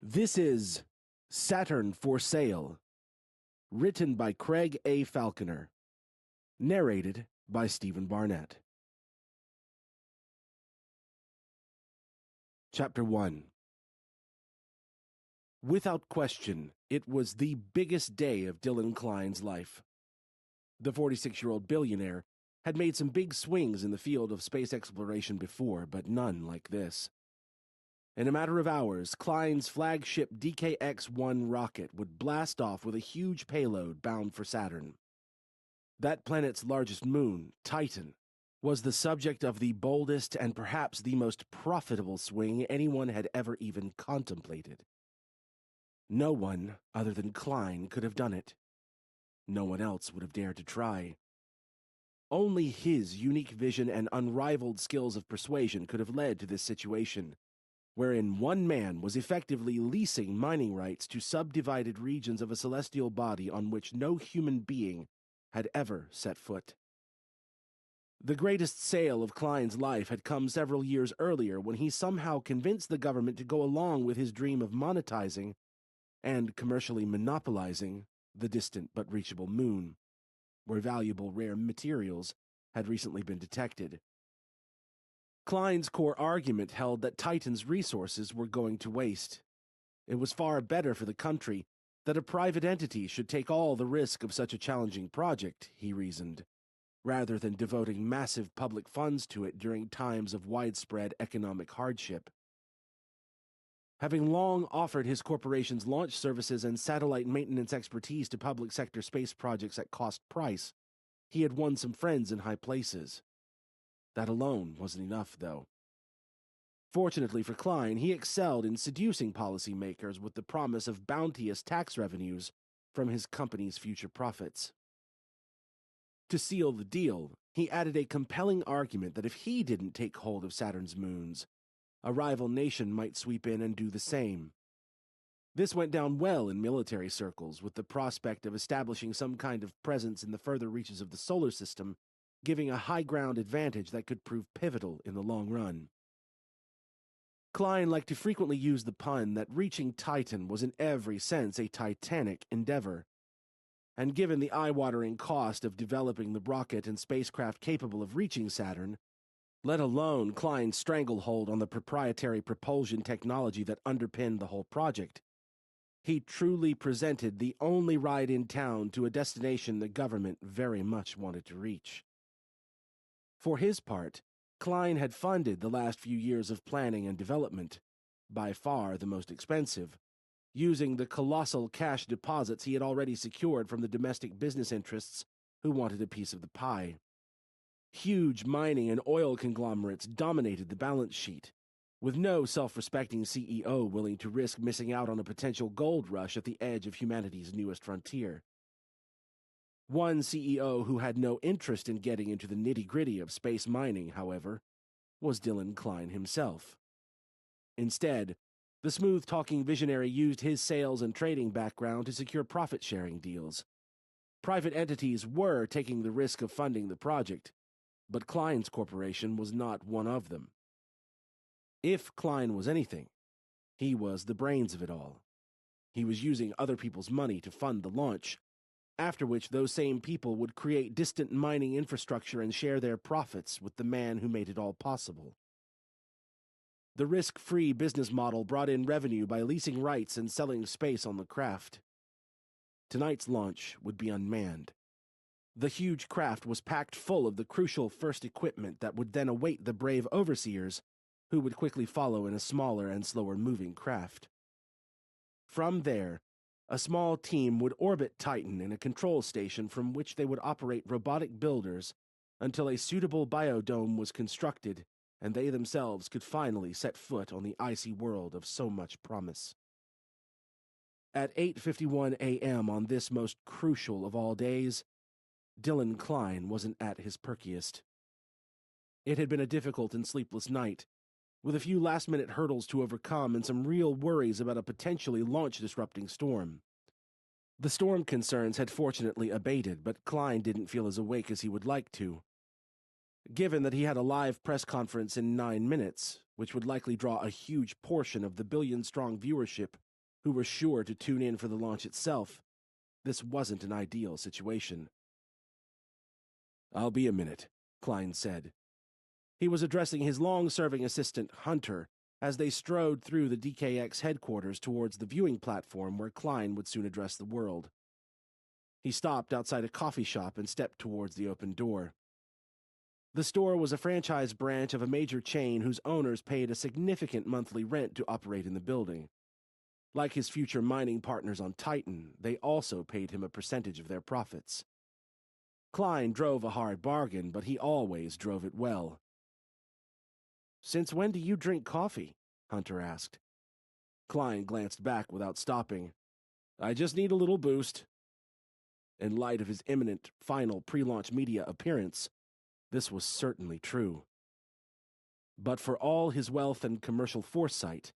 This is Saturn for Sale, written by Craig A. Falconer, narrated by Stephen Barnett. Chapter 1. Without question, it was the biggest day of Dylan Klein's life. The 46-year-old billionaire had made some big swings in the field of space exploration before, but none like this. In a matter of hours, Klein's flagship DKX-1 rocket would blast off with a huge payload bound for Saturn. That planet's largest moon, Titan, was the subject of the boldest and perhaps the most profitable swing anyone had ever even contemplated. No one other than Klein could have done it. No one else would have dared to try. Only his unique vision and unrivaled skills of persuasion could have led to this situation, wherein one man was effectively leasing mining rights to subdivided regions of a celestial body on which no human being had ever set foot. The greatest sale of Klein's life had come several years earlier when he somehow convinced the government to go along with his dream of monetizing and commercially monopolizing the distant but reachable moon, where valuable rare materials had recently been detected. Klein's core argument held that Titan's resources were going to waste. It was far better for the country that a private entity should take all the risk of such a challenging project, he reasoned, rather than devoting massive public funds to it during times of widespread economic hardship. Having long offered his corporation's launch services and satellite maintenance expertise to public sector space projects at cost price, he had won some friends in high places. That alone wasn't enough, though. Fortunately for Klein, he excelled in seducing policymakers with the promise of bounteous tax revenues from his company's future profits. To seal the deal, he added a compelling argument that if he didn't take hold of Saturn's moons, a rival nation might sweep in and do the same. This went down well in military circles, with the prospect of establishing some kind of presence in the further reaches of the solar system, giving a high ground advantage that could prove pivotal in the long run. Klein liked to frequently use the pun that reaching Titan was in every sense a titanic endeavor, and given the eye-watering cost of developing the rocket and spacecraft capable of reaching Saturn, let alone Klein's stranglehold on the proprietary propulsion technology that underpinned the whole project, he truly presented the only ride in town to a destination the government very much wanted to reach. For his part, Klein had funded the last few years of planning and development, by far the most expensive, using the colossal cash deposits he had already secured from the domestic business interests who wanted a piece of the pie. Huge mining and oil conglomerates dominated the balance sheet, with no self-respecting CEO willing to risk missing out on a potential gold rush at the edge of humanity's newest frontier. One CEO who had no interest in getting into the nitty-gritty of space mining, however, was Dylan Klein himself. Instead, the smooth-talking visionary used his sales and trading background to secure profit-sharing deals. Private entities were taking the risk of funding the project, but Klein's corporation was not one of them. If Klein was anything, he was the brains of it all. He was using other people's money to fund the launch, after which those same people would create distant mining infrastructure and share their profits with the man who made it all possible. The risk-free business model brought in revenue by leasing rights and selling space on the craft. Tonight's launch would be unmanned. The huge craft was packed full of the crucial first equipment that would then await the brave overseers, who would quickly follow in a smaller and slower-moving craft. From there, a small team would orbit Titan in a control station from which they would operate robotic builders until a suitable biodome was constructed and they themselves could finally set foot on the icy world of so much promise. At 8:51 a.m. on this most crucial of all days, Dylan Klein wasn't at his perkiest. It had been a difficult and sleepless night, with a few last-minute hurdles to overcome and some real worries about a potentially launch-disrupting storm. The storm concerns had fortunately abated, but Klein didn't feel as awake as he would like to. Given that he had a live press conference in 9 minutes, which would likely draw a huge portion of the billion-strong viewership who were sure to tune in for the launch itself. This wasn't an ideal situation. "I'll be a minute," Klein said. He was addressing his long-serving assistant, Hunter, as they strode through the DKX headquarters towards the viewing platform where Klein would soon address the world. He stopped outside a coffee shop and stepped towards the open door. The store was a franchise branch of a major chain whose owners paid a significant monthly rent to operate in the building. Like his future mining partners on Titan, they also paid him a percentage of their profits. Klein drove a hard bargain, but he always drove it well. "Since when do you drink coffee?" Hunter asked. Klein glanced back without stopping. "I just need a little boost." In light of his imminent, final pre-launch media appearance, this was certainly true. But for all his wealth and commercial foresight,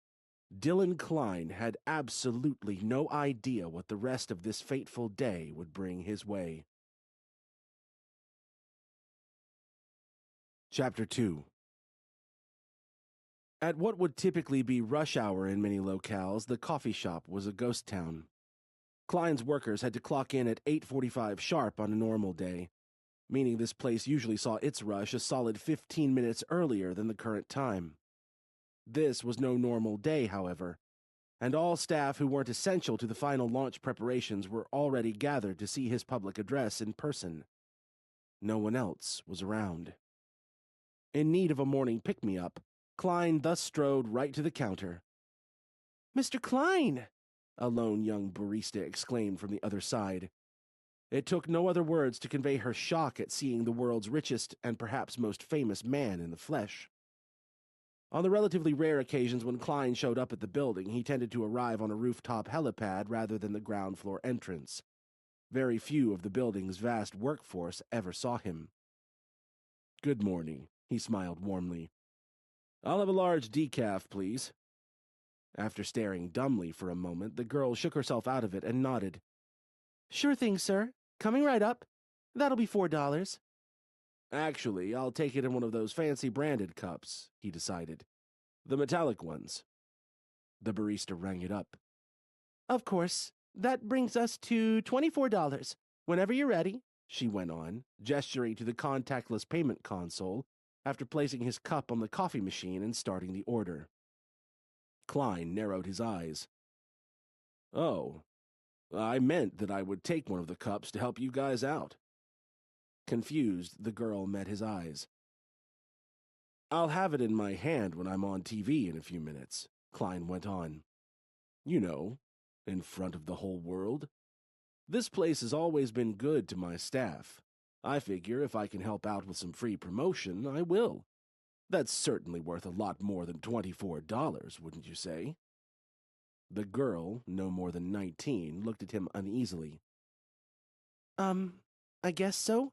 Dylan Klein had absolutely no idea what the rest of this fateful day would bring his way. Chapter 2. At what would typically be rush hour in many locales, the coffee shop was a ghost town. Klein's workers had to clock in at 8:45 sharp on a normal day, meaning this place usually saw its rush a solid 15 minutes earlier than the current time. This was no normal day, however, and all staff who weren't essential to the final launch preparations were already gathered to see his public address in person. No one else was around. In need of a morning pick-me-up, Klein thus strode right to the counter. "Mr. Klein!" a lone young barista exclaimed from the other side. It took no other words to convey her shock at seeing the world's richest and perhaps most famous man in the flesh. On the relatively rare occasions when Klein showed up at the building, he tended to arrive on a rooftop helipad rather than the ground floor entrance. Very few of the building's vast workforce ever saw him. "Good morning," he smiled warmly. "I'll have a large decaf, please." After staring dumbly for a moment, the girl shook herself out of it and nodded. "Sure thing, sir. Coming right up. That'll be $4. "Actually, I'll take it in one of those fancy branded cups," he decided. "The metallic ones." The barista rang it up. "Of course. That brings us to $24. Whenever you're ready," she went on, gesturing to the contactless payment console after placing his cup on the coffee machine and starting the order. Klein narrowed his eyes. "Oh, I meant that I would take one of the cups to help you guys out." Confused, the girl met his eyes. "I'll have it in my hand when I'm on TV in a few minutes," Klein went on. "You know, in front of the whole world. This place has always been good to my staff. I figure if I can help out with some free promotion, I will. That's certainly worth a lot more than $24, wouldn't you say?" The girl, no more than 19, looked at him uneasily. I guess so.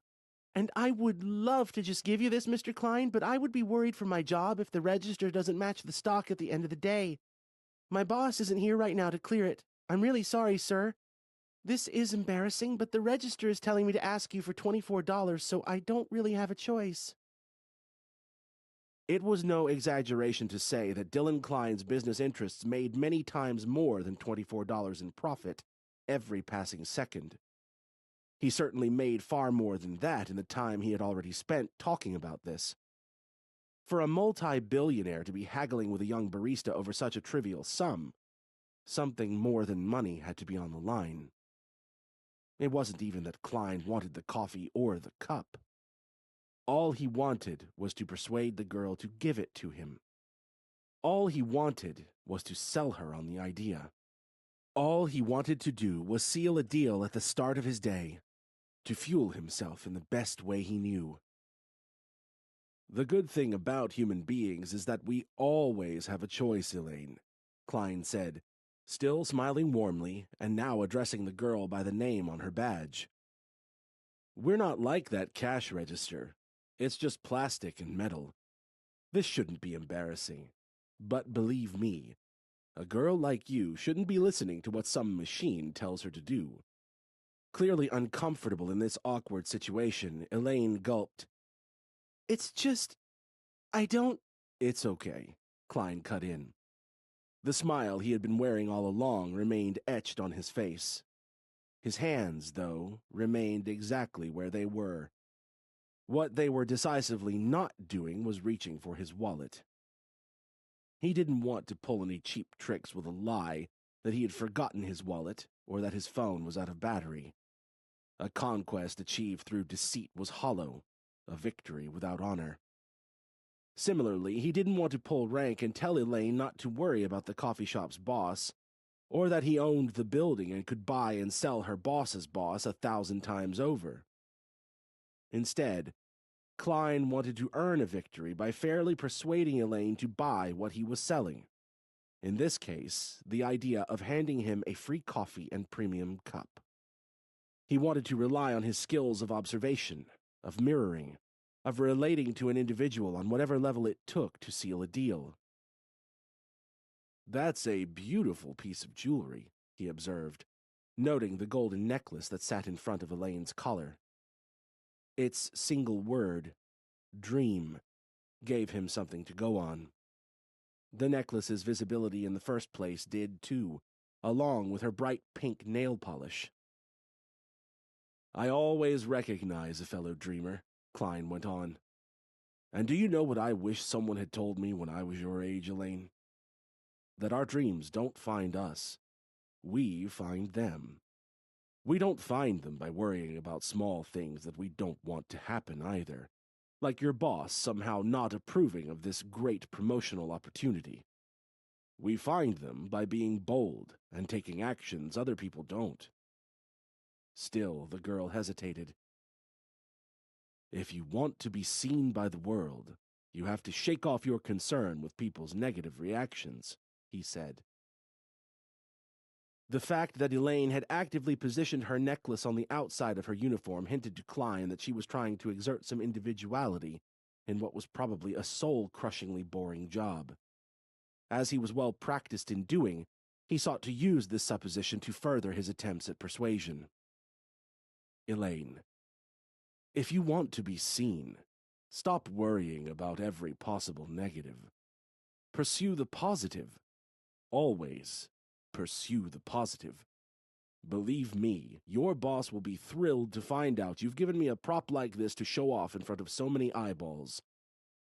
And I would love to just give you this, Mr. Klein, but I would be worried for my job if the register doesn't match the stock at the end of the day. My boss isn't here right now to clear it. I'm really sorry, sir. This is embarrassing, but the register is telling me to ask you for $24, so I don't really have a choice." It was no exaggeration to say that Dylan Klein's business interests made many times more than $24 in profit every passing second. He certainly made far more than that in the time he had already spent talking about this. For a multi-billionaire to be haggling with a young barista over such a trivial sum, something more than money had to be on the line. It wasn't even that Klein wanted the coffee or the cup. All he wanted was to persuade the girl to give it to him. All he wanted was to sell her on the idea. All he wanted to do was seal a deal at the start of his day, to fuel himself in the best way he knew. "The good thing about human beings is that we always have a choice, Elaine," Klein said, still smiling warmly and now addressing the girl by the name on her badge. "We're not like that cash register. It's just plastic and metal. This shouldn't be embarrassing. But believe me, a girl like you shouldn't be listening to what some machine tells her to do." Clearly uncomfortable in this awkward situation, Elaine gulped. "It's just, I don't—" "It's okay," Klein cut in. The smile he had been wearing all along remained etched on his face. His hands, though, remained exactly where they were. What they were decisively not doing was reaching for his wallet. He didn't want to pull any cheap tricks with a lie that he had forgotten his wallet or that his phone was out of battery. A conquest achieved through deceit was hollow, a victory without honor. Similarly, he didn't want to pull rank and tell Elaine not to worry about the coffee shop's boss, or that he owned the building and could buy and sell her boss's boss 1,000 times over. Instead, Klein wanted to earn a victory by fairly persuading Elaine to buy what he was selling. In this case, the idea of handing him a free coffee and premium cup. He wanted to rely on his skills of observation, of mirroring, of relating to an individual on whatever level it took to seal a deal. "That's a beautiful piece of jewelry," he observed, noting the golden necklace that sat in front of Elaine's collar. Its single word, dream, gave him something to go on. The necklace's visibility in the first place did too, along with her bright pink nail polish. "I always recognize a fellow dreamer," Klein went on. "And do you know what I wish someone had told me when I was your age, Elaine? That our dreams don't find us. We find them. We don't find them by worrying about small things that we don't want to happen either, like your boss somehow not approving of this great promotional opportunity. We find them by being bold and taking actions other people don't." Still, the girl hesitated. "If you want to be seen by the world, you have to shake off your concern with people's negative reactions," he said. The fact that Elaine had actively positioned her necklace on the outside of her uniform hinted to Klein that she was trying to exert some individuality in what was probably a soul-crushingly boring job. As he was well practiced in doing, he sought to use this supposition to further his attempts at persuasion. "Elaine, if you want to be seen, stop worrying about every possible negative. Pursue the positive. Always pursue the positive. Believe me, your boss will be thrilled to find out you've given me a prop like this to show off in front of so many eyeballs.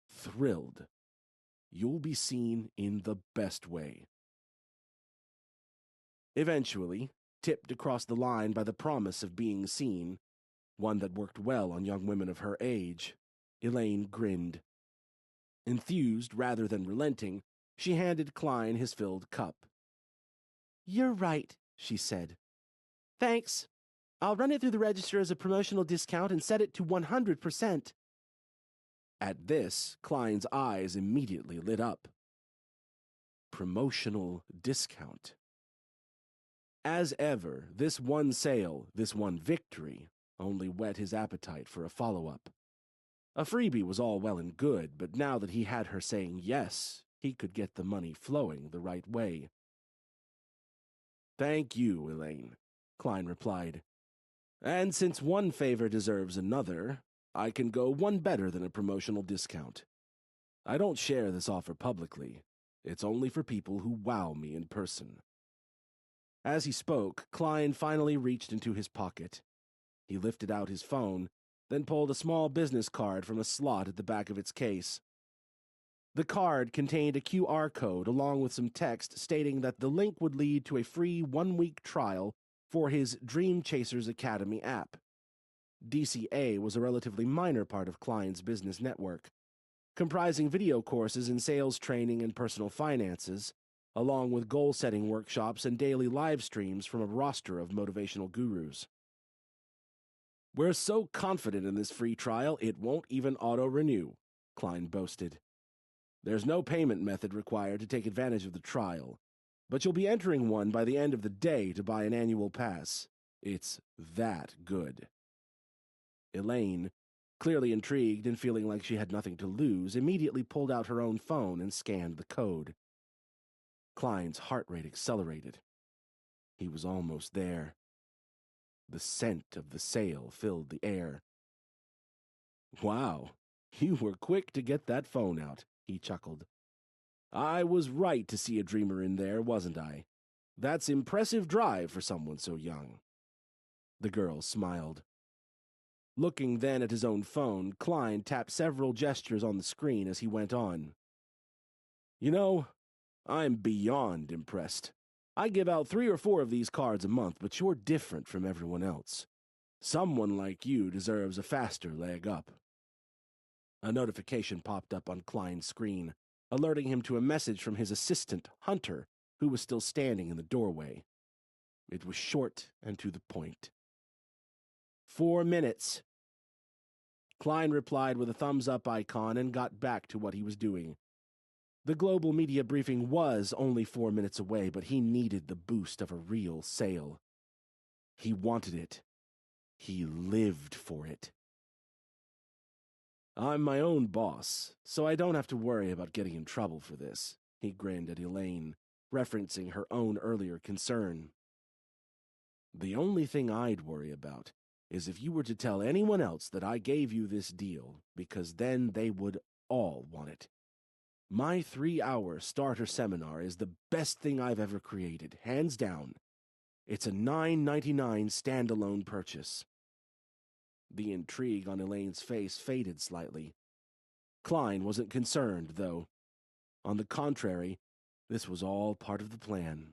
Thrilled. You'll be seen in the best way." Eventually, tipped across the line by the promise of being seen, one that worked well on young women of her age, Elaine grinned. Enthused rather than relenting, she handed Klein his filled cup. "You're right," she said. "Thanks. I'll run it through the register as a promotional discount and set it to 100%. At this, Klein's eyes immediately lit up. Promotional discount. As ever, this one sale, this one victory, only whet his appetite for a follow-up. A freebie was all well and good, but now that he had her saying yes, he could get the money flowing the right way. "Thank you, Elaine," Klein replied. "And since one favor deserves another, I can go one better than a promotional discount. I don't share this offer publicly. It's only for people who wow me in person." As he spoke, Klein finally reached into his pocket. He lifted out his phone, then pulled a small business card from a slot at the back of its case. The card contained a QR code along with some text stating that the link would lead to a free 1-week trial for his Dream Chasers Academy app. DCA was a relatively minor part of Klein's business network, comprising video courses in sales training and personal finances, along with goal-setting workshops and daily live streams from a roster of motivational gurus. "We're so confident in this free trial, it won't even auto-renew," Klein boasted. "There's no payment method required to take advantage of the trial, but you'll be entering one by the end of the day to buy an annual pass. It's that good." Elaine, clearly intrigued and feeling like she had nothing to lose, immediately pulled out her own phone and scanned the code. Klein's heart rate accelerated. He was almost there. The scent of the sale filled the air. "Wow, you were quick to get that phone out," he chuckled. I was right to see a dreamer in there, wasn't I? That's impressive drive for someone so young. The girl smiled. Looking then at his own phone, Klein tapped several gestures on the screen as he went on. You know, I'm beyond impressed. I give out 3 or 4 of these cards a month, but you're different from everyone else. Someone like you deserves a faster leg up. A notification popped up on Klein's screen, alerting him to a message from his assistant, Hunter, who was still standing in the doorway. It was short and to the point. 4 minutes. Klein replied with a thumbs-up icon and got back to what he was doing. The global media briefing was only 4 minutes away, but he needed the boost of a real sale. He wanted it. He lived for it. I'm my own boss, so I don't have to worry about getting in trouble for this, he grinned at Elaine, referencing her own earlier concern. The only thing I'd worry about is if you were to tell anyone else that I gave you this deal, because then they would all want it. My 3-hour starter seminar is the best thing I've ever created, hands down. It's a $9.99 standalone purchase. The intrigue on Elaine's face faded slightly. Klein wasn't concerned, though. On the contrary, this was all part of the plan.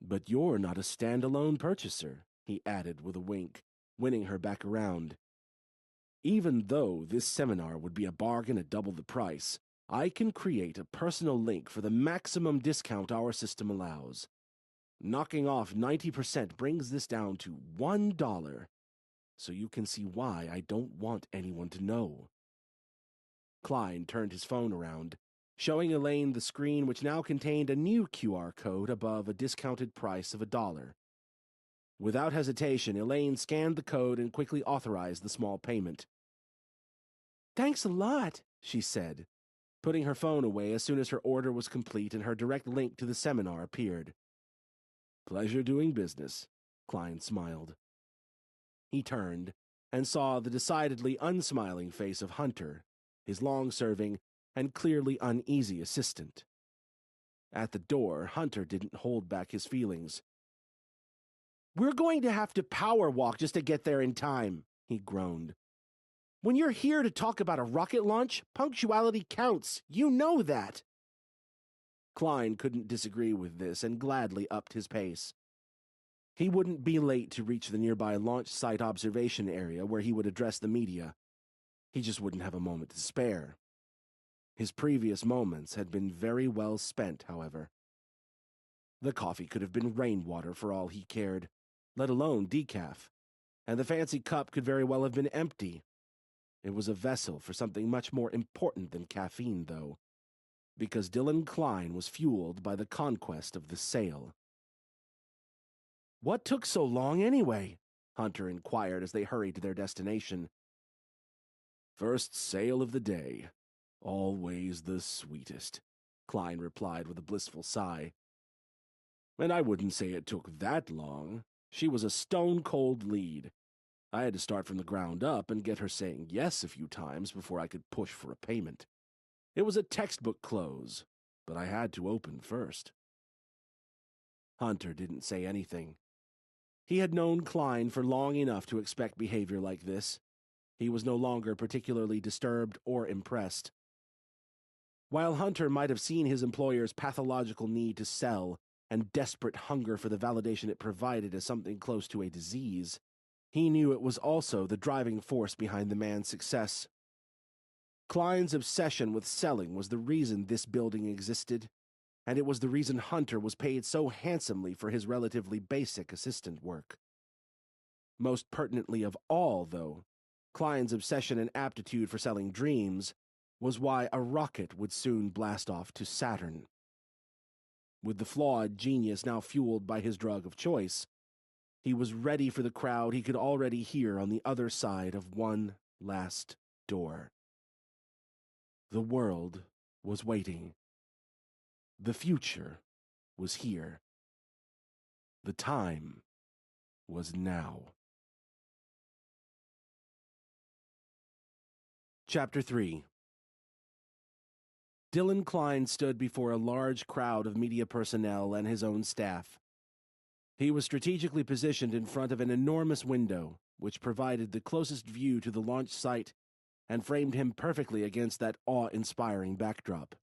But you're not a standalone purchaser, he added with a wink, winning her back around. Even though this seminar would be a bargain at double the price, I can create a personal link for the maximum discount our system allows. Knocking off 90% brings this down to $1, so you can see why I don't want anyone to know. Klein turned his phone around, showing Elaine the screen which now contained a new QR code above a discounted price of $1. Without hesitation, Elaine scanned the code and quickly authorized the small payment. Thanks a lot, she said, putting her phone away as soon as her order was complete and her direct link to the seminar appeared. Pleasure doing business, Klein smiled. He turned and saw the decidedly unsmiling face of Hunter, his long-serving and clearly uneasy assistant. At the door, Hunter didn't hold back his feelings. We're going to have to power walk just to get there in time, he groaned. When you're here to talk about a rocket launch, punctuality counts. You know that. Klein couldn't disagree with this and gladly upped his pace. He wouldn't be late to reach the nearby launch site observation area where he would address the media. He just wouldn't have a moment to spare. His previous moments had been very well spent, however. The coffee could have been rainwater for all he cared, let alone decaf, and the fancy cup could very well have been empty. It was a vessel for something much more important than caffeine, though, because Dylan Klein was fueled by the conquest of the sale. What took so long anyway? Hunter inquired as they hurried to their destination. First sale of the day. Always the sweetest, Klein replied with a blissful sigh. And I wouldn't say it took that long. She was a stone-cold lead. I had to start from the ground up and get her saying yes a few times before I could push for a payment. It was a textbook close, but I had to open first. Hunter didn't say anything. He had known Klein for long enough to expect behavior like this. He was no longer particularly disturbed or impressed. While Hunter might have seen his employer's pathological need to sell and desperate hunger for the validation it provided as something close to a disease, he knew it was also the driving force behind the man's success. Klein's obsession with selling was the reason this building existed, and it was the reason Hunter was paid so handsomely for his relatively basic assistant work. Most pertinently of all, though, Klein's obsession and aptitude for selling dreams was why a rocket would soon blast off to Saturn. With the flawed genius now fueled by his drug of choice, he was ready for the crowd he could already hear on the other side of one last door. The world was waiting. The future was here. The time was now. Chapter 3. Dylan Klein stood before a large crowd of media personnel and his own staff. He was strategically positioned in front of an enormous window, which provided the closest view to the launch site and framed him perfectly against that awe-inspiring backdrop.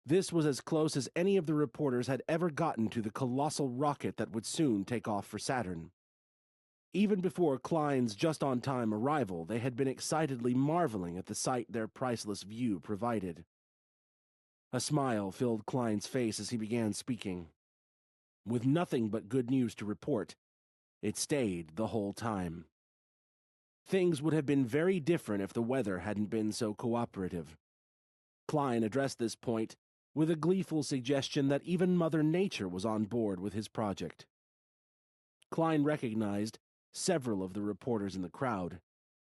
This was as close as any of the reporters had ever gotten to the colossal rocket that would soon take off for Saturn. Even before Klein's just-on-time arrival, they had been excitedly marveling at the sight their priceless view provided. A smile filled Klein's face as he began speaking. With nothing but good news to report, it stayed the whole time. Things would have been very different if the weather hadn't been so cooperative. Klein addressed this point with a gleeful suggestion that even Mother Nature was on board with his project. Klein recognized several of the reporters in the crowd.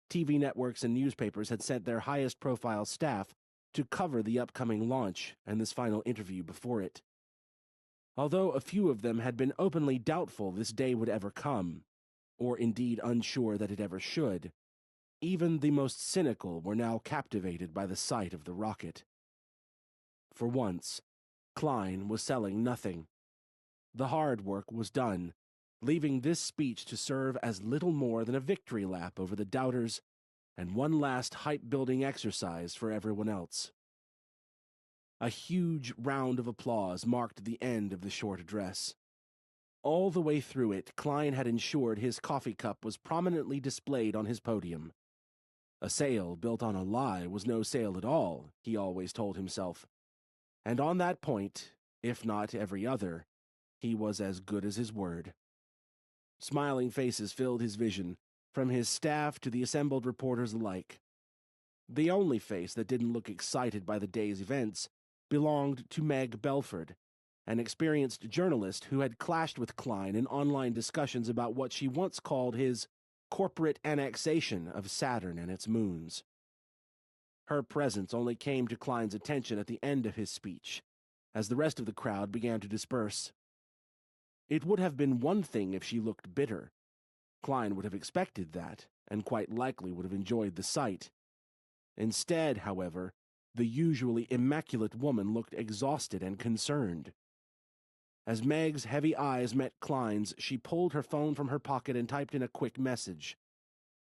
TV networks and newspapers had sent their highest-profile staff to cover the upcoming launch and this final interview before it. Although a few of them had been openly doubtful this day would ever come, or indeed unsure that it ever should, even the most cynical were now captivated by the sight of the rocket. For once, Klein was selling nothing. The hard work was done, leaving this speech to serve as little more than a victory lap over the doubters and one last hype-building exercise for everyone else. A huge round of applause marked the end of the short address. All the way through it, Klein had ensured his coffee cup was prominently displayed on his podium. A sale built on a lie was no sale at all, he always told himself. And on that point, if not every other, he was as good as his word. Smiling faces filled his vision, from his staff to the assembled reporters alike. The only face that didn't look excited by the day's events belonged to Meg Belford, an experienced journalist who had clashed with Klein in online discussions about what she once called his corporate annexation of Saturn and its moons. Her presence only came to Klein's attention at the end of his speech, as the rest of the crowd began to disperse. It would have been one thing if she looked bitter. Klein would have expected that, and quite likely would have enjoyed the sight. Instead, however, the usually immaculate woman looked exhausted and concerned. As Meg's heavy eyes met Klein's, she pulled her phone from her pocket and typed in a quick message.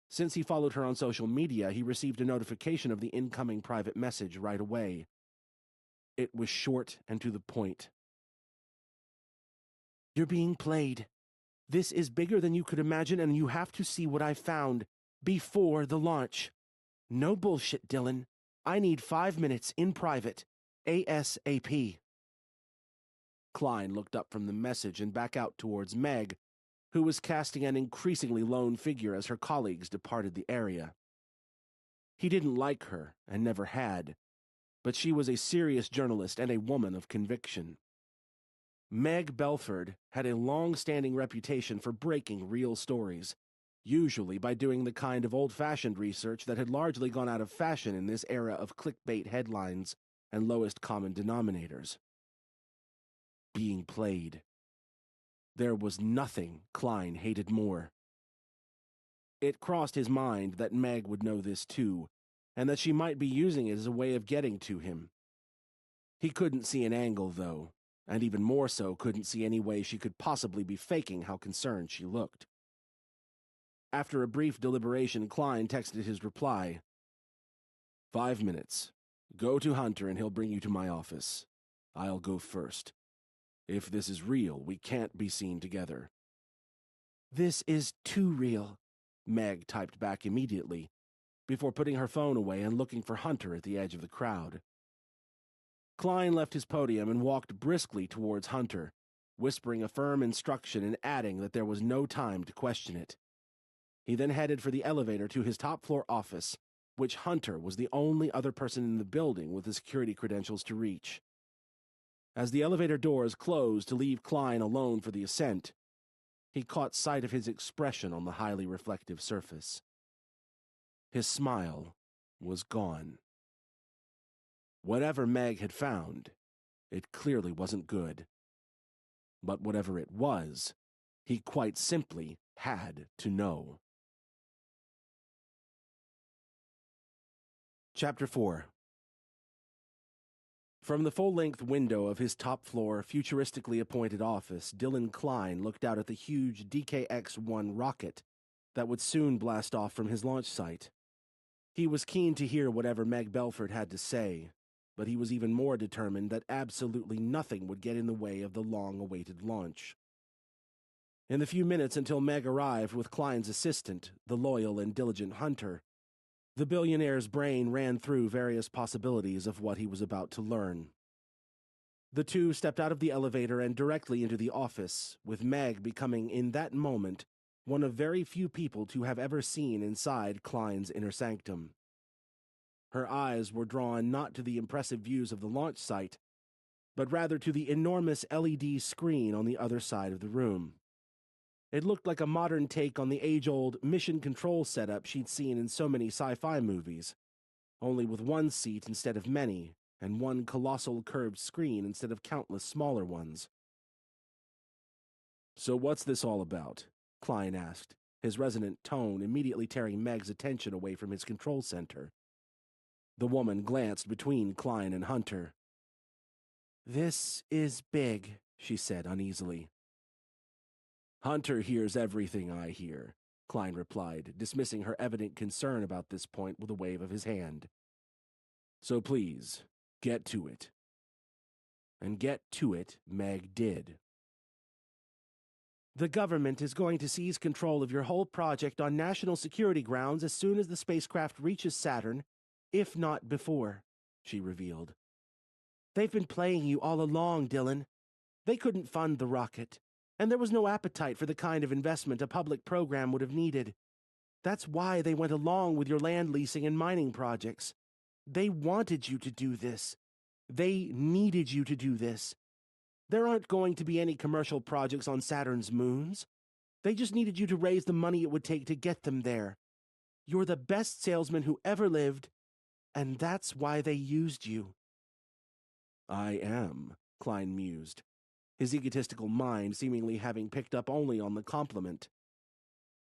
Since he followed her on social media, he received a notification of the incoming private message right away. It was short and to the point. "You're being played. This is bigger than you could imagine, and you have to see what I found before the launch. No bullshit, Dylan. I need 5 minutes in private. ASAP." Klein looked up from the message and back out towards Meg, who was casting an increasingly lone figure as her colleagues departed the area. He didn't like her, and never had, but she was a serious journalist and a woman of conviction. Meg Belford had a long-standing reputation for breaking real stories, usually by doing the kind of old-fashioned research that had largely gone out of fashion in this era of clickbait headlines and lowest common denominators. Being played. There was nothing Klein hated more. It crossed his mind that Meg would know this too, and that she might be using it as a way of getting to him. He couldn't see an angle, though, and even more so couldn't see any way she could possibly be faking how concerned she looked. After a brief deliberation, Klein texted his reply. 5 minutes. Go to Hunter and he'll bring you to my office. I'll go first. If this is real, we can't be seen together." "This is too real," Meg typed back immediately, before putting her phone away and looking for Hunter at the edge of the crowd. Klein left his podium and walked briskly towards Hunter, whispering a firm instruction and adding that there was no time to question it. He then headed for the elevator to his top-floor office, which Hunter was the only other person in the building with the security credentials to reach. As the elevator doors closed to leave Klein alone for the ascent, he caught sight of his expression on the highly reflective surface. His smile was gone. Whatever Meg had found, it clearly wasn't good. But whatever it was, he quite simply had to know. Chapter 4. From the full-length window of his top-floor, futuristically appointed office, Dylan Klein looked out at the huge DKX-1 rocket that would soon blast off from his launch site. He was keen to hear whatever Meg Belford had to say, but he was even more determined that absolutely nothing would get in the way of the long-awaited launch. In the few minutes until Meg arrived with Klein's assistant, the loyal and diligent Hunter, the billionaire's brain ran through various possibilities of what he was about to learn. The two stepped out of the elevator and directly into the office, with Meg becoming, in that moment, one of very few people to have ever seen inside Klein's inner sanctum. Her eyes were drawn not to the impressive views of the launch site, but rather to the enormous LED screen on the other side of the room. It looked like a modern take on the age-old mission control setup she'd seen in so many sci-fi movies, only with one seat instead of many, and one colossal curved screen instead of countless smaller ones. "So what's this all about?" Klein asked, his resonant tone immediately tearing Meg's attention away from his control center. The woman glanced between Klein and Hunter. "This is big," she said uneasily. "Hunter hears everything I hear," Klein replied, dismissing her evident concern about this point with a wave of his hand. "So please, get to it." And get to it Meg did. "The government is going to seize control of your whole project on national security grounds as soon as the spacecraft reaches Saturn, if not before," she revealed. "They've been playing you all along, Dylan. They couldn't fund the rocket, and there was no appetite for the kind of investment a public program would have needed. That's why they went along with your land leasing and mining projects. They wanted you to do this. They needed you to do this. There aren't going to be any commercial projects on Saturn's moons. They just needed you to raise the money it would take to get them there. You're the best salesman who ever lived, and that's why they used you." "I am," Klein mused, his egotistical mind seemingly having picked up only on the compliment.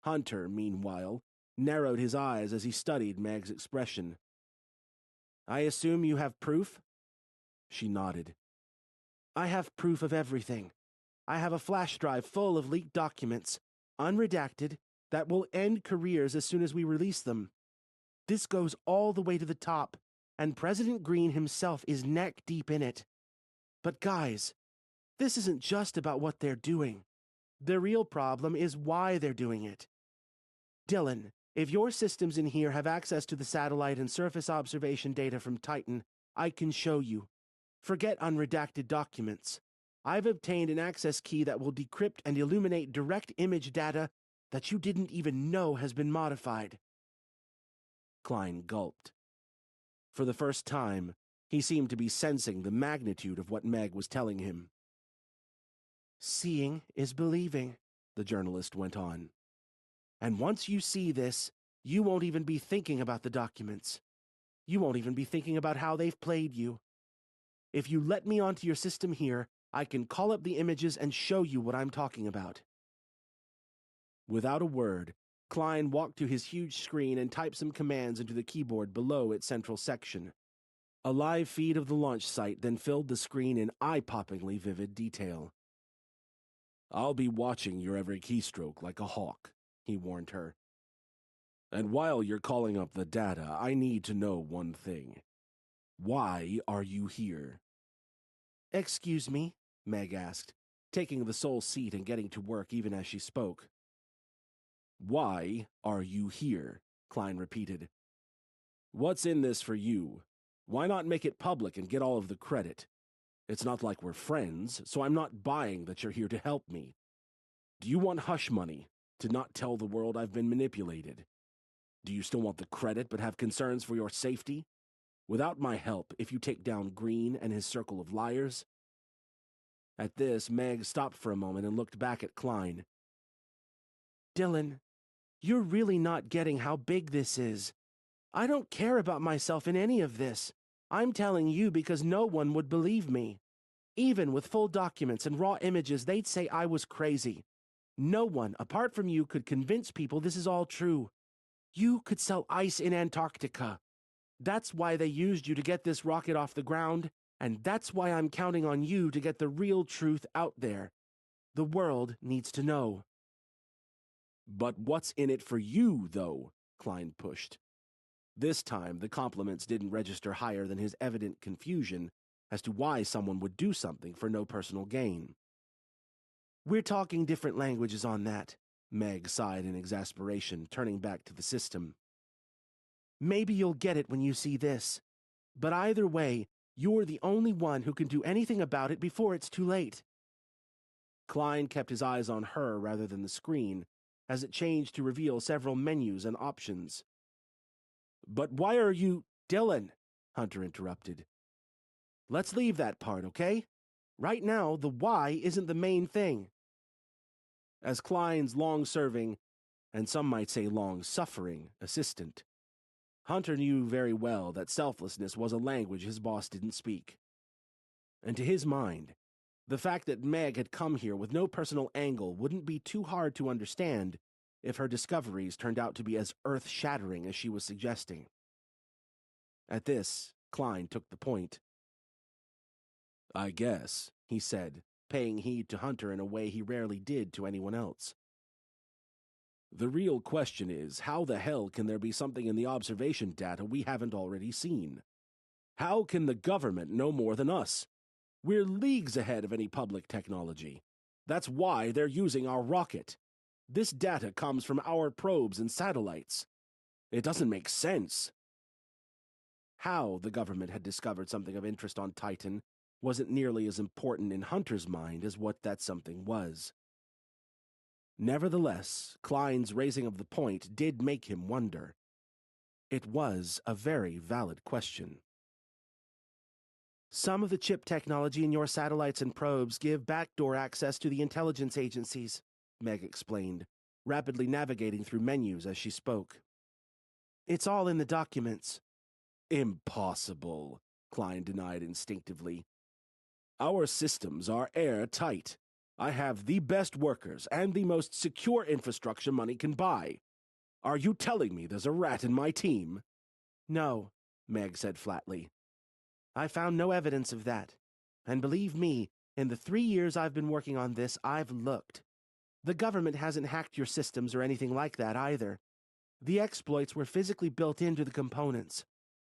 Hunter, meanwhile, narrowed his eyes as he studied Meg's expression. "I assume you have proof?" She nodded. "I have proof of everything. I have a flash drive full of leaked documents, unredacted, that will end careers as soon as we release them. This goes all the way to the top, and President Green himself is neck deep in it. But guys, this isn't just about what they're doing. The real problem is why they're doing it. Dylan, if your systems in here have access to the satellite and surface observation data from Titan, I can show you. Forget unredacted documents. I've obtained an access key that will decrypt and illuminate direct image data that you didn't even know has been modified." Klein gulped. For the first time, he seemed to be sensing the magnitude of what Meg was telling him. "Seeing is believing," the journalist went on. "And once you see this, you won't even be thinking about the documents. You won't even be thinking about how they've played you. If you let me onto your system here, I can call up the images and show you what I'm talking about." Without a word, Klein walked to his huge screen and typed some commands into the keyboard below its central section. A live feed of the launch site then filled the screen in eye-poppingly vivid detail. "I'll be watching your every keystroke like a hawk," he warned her. "And while you're calling up the data, I need to know one thing. Why are you here?" "Excuse me?" Meg asked, taking the sole seat and getting to work even as she spoke. "Why are you here?" Klein repeated. "What's in this for you? Why not make it public and get all of the credit? It's not like we're friends, so I'm not buying that you're here to help me. Do you want hush money, to not tell the world I've been manipulated? Do you still want the credit but have concerns for your safety? Without my help, if you take down Green and his circle of liars?" At this, Meg stopped for a moment and looked back at Klein. "Dylan, you're really not getting how big this is. I don't care about myself in any of this. I'm telling you because no one would believe me. Even with full documents and raw images, they'd say I was crazy. No one, apart from you, could convince people this is all true. You could sell ice in Antarctica. That's why they used you to get this rocket off the ground, And that's why I'm counting on you to get the real truth out there. The world needs to know. But what's in it for you, though? Klein pushed. This time, the compliments didn't register higher than his evident confusion as to why someone would do something for no personal gain. We're talking different languages on that, Meg sighed in exasperation, turning back to the system. Maybe you'll get it when you see this. But either way, you're the only one who can do anything about it before it's too late. Klein kept his eyes on her rather than the screen, as it changed to reveal several menus and options. But why are you... Dylan, Hunter interrupted. Let's leave that part, okay? Right now, the why isn't the main thing. As Klein's long-serving, and some might say long-suffering, assistant, Hunter knew very well that selflessness was a language his boss didn't speak. And to his mind, the fact that Meg had come here with no personal angle wouldn't be too hard to understand if her discoveries turned out to be as earth-shattering as she was suggesting. At this, Klein took the point. I guess, he said, paying heed to Hunter in a way he rarely did to anyone else. The real question is, how the hell can there be something in the observation data we haven't already seen? How can the government know more than us? We're leagues ahead of any public technology. That's why they're using our rocket. This data comes from our probes and satellites. It doesn't make sense. How the government had discovered something of interest on Titan wasn't nearly as important in Hunter's mind as what that something was. Nevertheless, Klein's raising of the point did make him wonder. It was a very valid question. Some of the chip technology in your satellites and probes give backdoor access to the intelligence agencies, Meg explained, rapidly navigating through menus as she spoke. It's all in the documents. Impossible, Klein denied instinctively. Our systems are airtight. I have the best workers and the most secure infrastructure money can buy. Are you telling me there's a rat in my team? No, Meg said flatly. I found no evidence of that. And believe me, in the 3 years I've been working on this, I've looked. The government hasn't hacked your systems or anything like that either. The exploits were physically built into the components.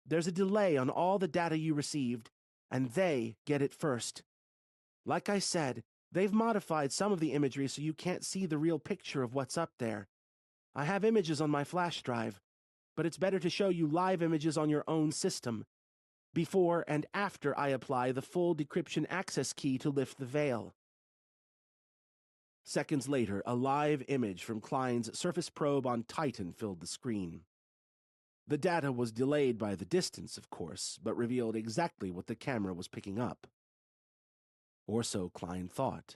There's a delay on all the data you received, and they get it first. Like I said, they've modified some of the imagery so you can't see the real picture of what's up there. I have images on my flash drive, but it's better to show you live images on your own system, before and after I apply the full decryption access key to lift the veil. Seconds later, a live image from Klein's surface probe on Titan filled the screen. The data was delayed by the distance, of course, but revealed exactly what the camera was picking up. Or so Klein thought.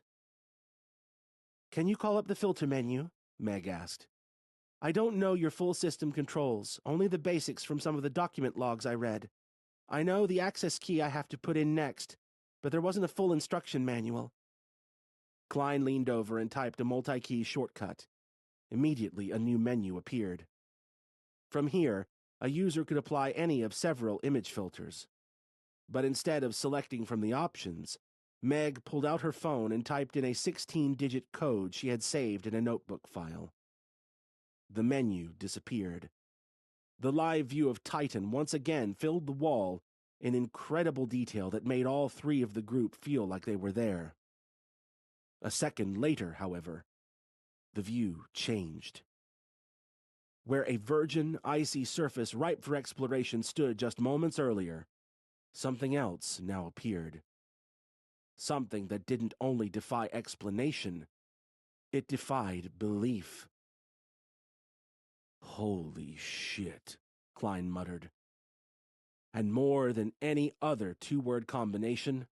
Can you call up the filter menu? Meg asked. I don't know your full system controls, only the basics from some of the document logs I read. I know the access key I have to put in next, but there wasn't a full instruction manual. Klein leaned over and typed a multi-key shortcut. Immediately, a new menu appeared. From here, a user could apply any of several image filters. But instead of selecting from the options, Meg pulled out her phone and typed in a 16-digit code she had saved in a notebook file. The menu disappeared. The live view of Titan once again filled the wall in incredible detail that made all three of the group feel like they were there. A second later, however, the view changed. Where a virgin, icy surface ripe for exploration stood just moments earlier, something else now appeared. Something that didn't only defy explanation, it defied belief. Holy shit, Klein muttered. And more than any other two-word combination,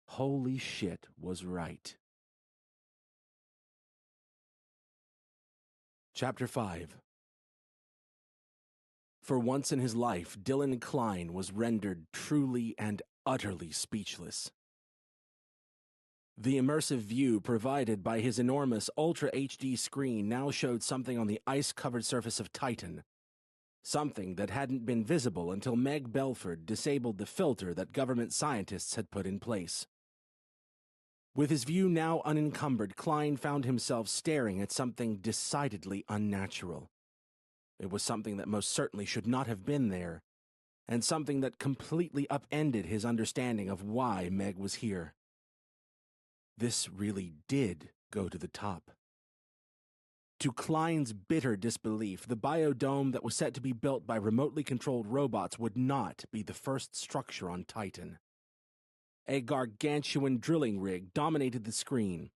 holy shit was right. Chapter 5. For once in his life, Dylan Klein was rendered truly and utterly speechless. The immersive view provided by his enormous Ultra HD screen now showed something on the ice-covered surface of Titan. something that hadn't been visible until Meg Belford disabled the filter that government scientists had put in place. With his view now unencumbered, Klein found himself staring at something decidedly unnatural. It was something that most certainly should not have been there, and something that completely upended his understanding of why Meg was here. This really did go to the top. To Klein's bitter disbelief, the biodome that was set to be built by remotely controlled robots would not be the first structure on Titan. A gargantuan drilling rig dominated the screen,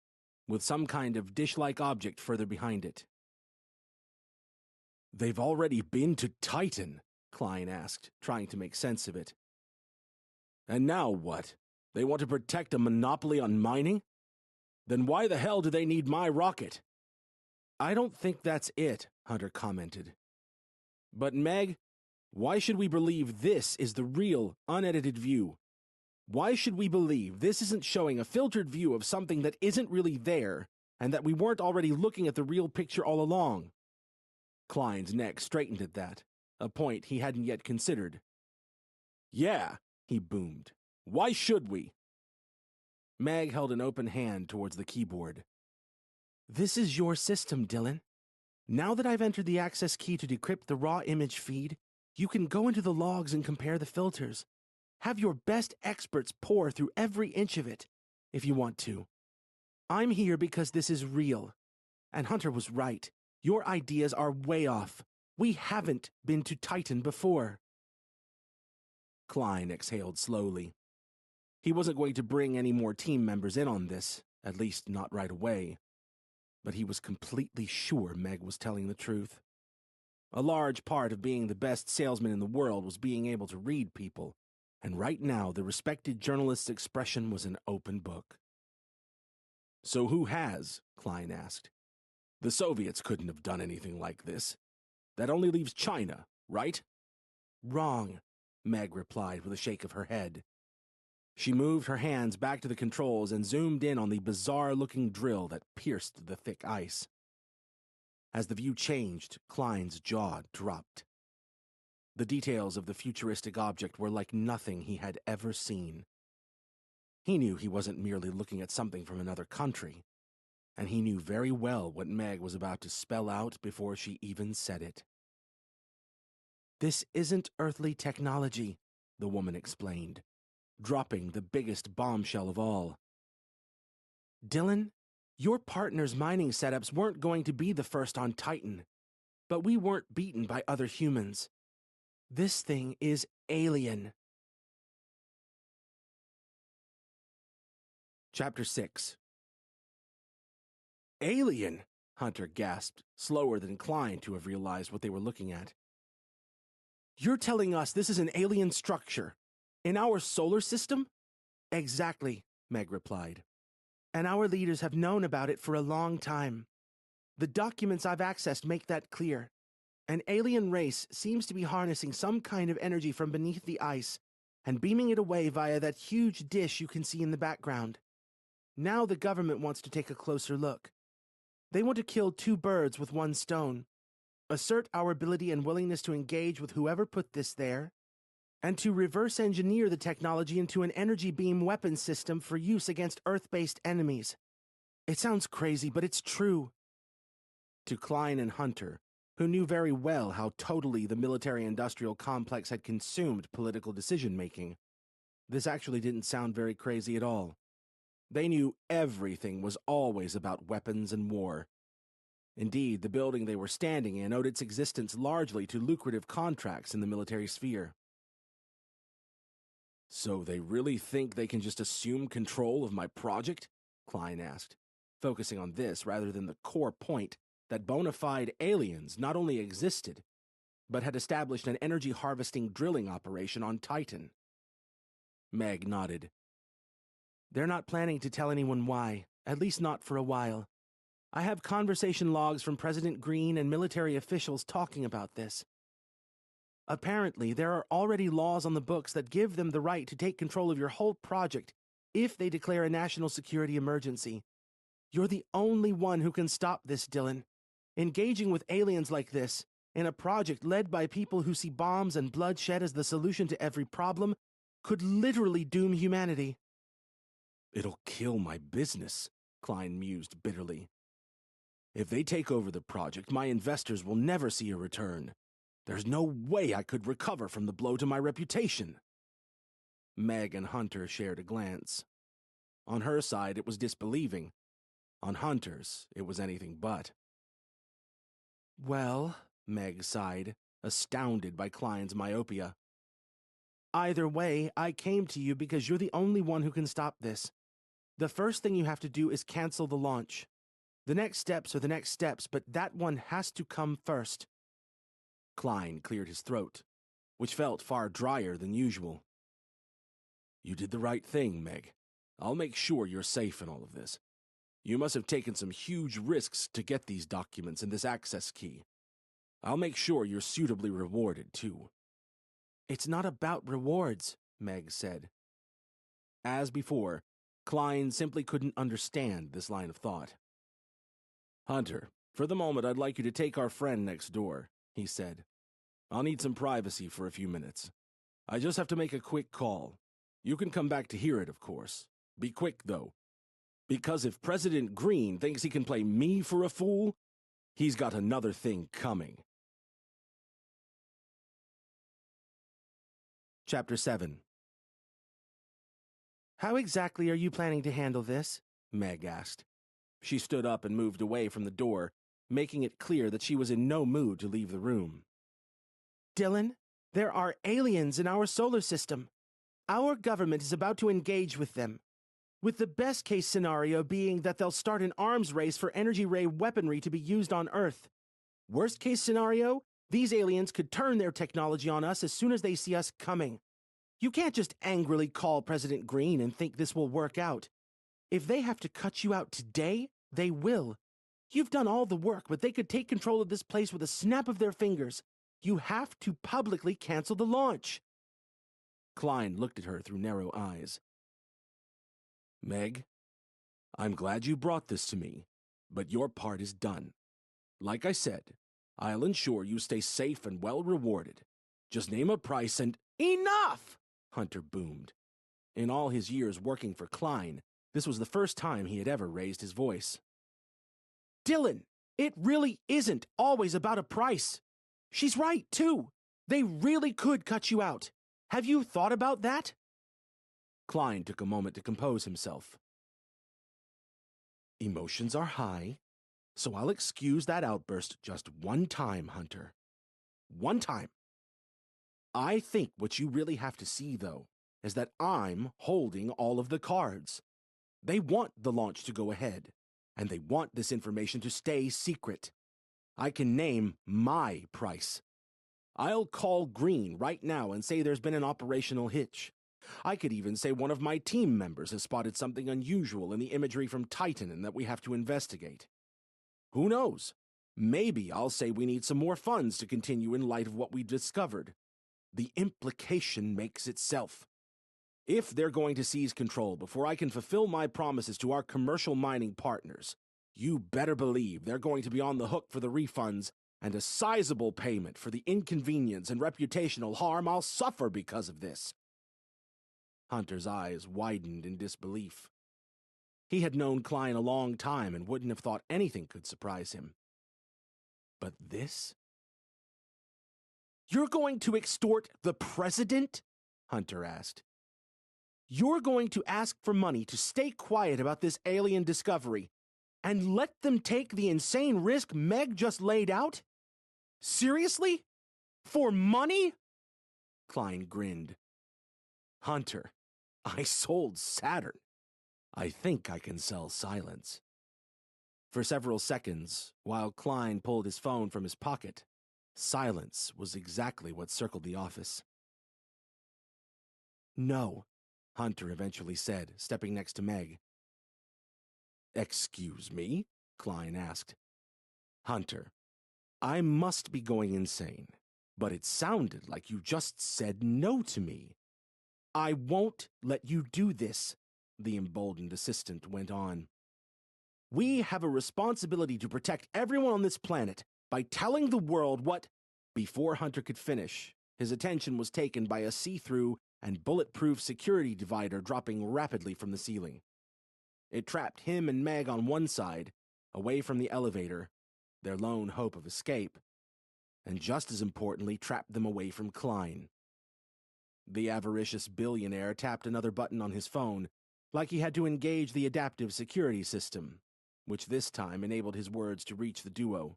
with some kind of dish-like object further behind it. "They've already been to Titan?" Klein asked, trying to make sense of it. "And now what? They want to protect a monopoly on mining? Then why the hell do they need my rocket?" "I don't think that's it," Hunter commented. "But Meg, why should we believe this is the real, unedited view? Why should we believe this isn't showing a filtered view of something that isn't really there, and that we weren't already looking at the real picture all along?" Klein's neck straightened at that, a point he hadn't yet considered. "Yeah," he boomed. "Why should we?" Meg held an open hand towards the keyboard. "This is your system, Dylan. Now that I've entered the access key to decrypt the raw image feed, you can go into the logs and compare the filters. Have your best experts pore through every inch of it, if you want to. I'm here because this is real. And Hunter was right. Your ideas are way off. We haven't been to Titan before." Klein exhaled slowly. He wasn't going to bring any more team members in on this, at least not right away. But he was completely sure Meg was telling the truth. A large part of being the best salesman in the world was being able to read people, and right now the respected journalist's expression was an open book. "So who has?" Klein asked. "The Soviets couldn't have done anything like this. That only leaves China, right?" "Wrong," Meg replied with a shake of her head. She moved her hands back to the controls and zoomed in on the bizarre-looking drill that pierced the thick ice. As the view changed, Klein's jaw dropped. The details of the futuristic object were like nothing he had ever seen. He knew he wasn't merely looking at something from another country, and he knew very well what Meg was about to spell out before she even said it. "This isn't earthly technology," the woman explained, dropping the biggest bombshell of all. "Dylan, your partner's mining setups weren't going to be the first on Titan, but we weren't beaten by other humans. This thing is alien." Chapter 6. "Alien?" Hunter gasped, slower than Klein to have realized what they were looking at. "You're telling us this is an alien structure? In our solar system?" "Exactly," Meg replied. "And our leaders have known about it for a long time. The documents I've accessed make that clear. An alien race seems to be harnessing some kind of energy from beneath the ice and beaming it away via that huge dish you can see in the background. Now the government wants to take a closer look. They want to kill two birds with one stone, assert our ability and willingness to engage with whoever put this there, and to reverse engineer the technology into an energy beam weapon system for use against Earth-based enemies. It sounds crazy, but it's true." To Klein and Hunter, who knew very well how totally the military-industrial complex had consumed political decision-making, this actually didn't sound very crazy at all. They knew everything was always about weapons and war. Indeed, the building they were standing in owed its existence largely to lucrative contracts in the military sphere. "So they really think they can just assume control of my project?" Klein asked, focusing on this rather than the core point that bona fide aliens not only existed, but had established an energy harvesting drilling operation on Titan. Meg nodded. "They're not planning to tell anyone why, at least not for a while. I have conversation logs from President Green and military officials talking about this. Apparently, there are already laws on the books that give them the right to take control of your whole project if they declare a national security emergency. You're the only one who can stop this, Dylan. Engaging with aliens like this, in a project led by people who see bombs and bloodshed as the solution to every problem could literally doom humanity. It'll kill my business, Klein mused bitterly. If they take over the project, my investors will never see a return. There's no way I could recover from the blow to my reputation. Meg and Hunter shared a glance. On her side, it was disbelieving. On Hunter's, it was anything but. Well, Meg sighed, astounded by Klein's myopia. Either way, I came to you because you're the only one who can stop this. The first thing you have to do is cancel the launch. The next steps are the next steps, but that one has to come first. Klein cleared his throat, which felt far drier than usual. You did the right thing, Meg. I'll make sure you're safe in all of this. You must have taken some huge risks to get these documents and this access key. I'll make sure you're suitably rewarded, too. It's not about rewards, Meg said. As before, Klein simply couldn't understand this line of thought. Hunter, for the moment I'd like you to take our friend next door, he said. I'll need some privacy for a few minutes. I just have to make a quick call. You can come back to hear it, of course. Be quick, though. Because if President Green thinks he can play me for a fool, he's got another thing coming. Chapter 7. How exactly are you planning to handle this? Meg asked. She stood up and moved away from the door, making it clear that she was in no mood to leave the room. Dylan, there are aliens in our solar system. Our government is about to engage with them, with the best-case scenario being that they'll start an arms race for energy ray weaponry to be used on Earth. Worst-case scenario, these aliens could turn their technology on us as soon as they see us coming. You can't just angrily call President Green and think this will work out. If they have to cut you out today, they will. You've done all the work, but they could take control of this place with a snap of their fingers. You have to publicly cancel the launch. Klein looked at her through narrow eyes. Meg, I'm glad you brought this to me, but your part is done. Like I said, I'll ensure you stay safe and well rewarded. Just name a price and— Enough! Hunter boomed. In all his years working for Klein, this was the first time he had ever raised his voice. Dylan, it really isn't always about a price. She's right, too. They really could cut you out. Have you thought about that? Klein took a moment to compose himself. Emotions are high, so I'll excuse that outburst just one time, Hunter. One time. I think what you really have to see, though, is that I'm holding all of the cards. They want the launch to go ahead, and they want this information to stay secret. I can name my price. I'll call Green right now and say there's been an operational hitch. I could even say one of my team members has spotted something unusual in the imagery from Titan and that we have to investigate. Who knows? Maybe I'll say we need some more funds to continue in light of what we discovered. The implication makes itself. If they're going to seize control before I can fulfill my promises to our commercial mining partners, you better believe they're going to be on the hook for the refunds and a sizable payment for the inconvenience and reputational harm I'll suffer because of this. Hunter's eyes widened in disbelief. He had known Klein a long time and wouldn't have thought anything could surprise him. But this? You're going to extort the president? Hunter asked. You're going to ask for money to stay quiet about this alien discovery and let them take the insane risk Meg just laid out? Seriously? For money? Klein grinned. Hunter, I sold Saturn. I think I can sell silence. For several seconds, while Klein pulled his phone from his pocket, silence was exactly what circled the office. No, Hunter eventually said, stepping next to Meg. Excuse me? Klein asked. Hunter, I must be going insane, but it sounded like you just said no to me. I won't let you do this, the emboldened assistant went on. We have a responsibility to protect everyone on this planet by telling the world what— Before Hunter could finish, his attention was taken by a see-through and bulletproof security divider dropping rapidly from the ceiling. It trapped him and Meg on one side, away from the elevator, their lone hope of escape, and just as importantly, trapped them away from Klein. The avaricious billionaire tapped another button on his phone, like he had to engage the adaptive security system, which this time enabled his words to reach the duo.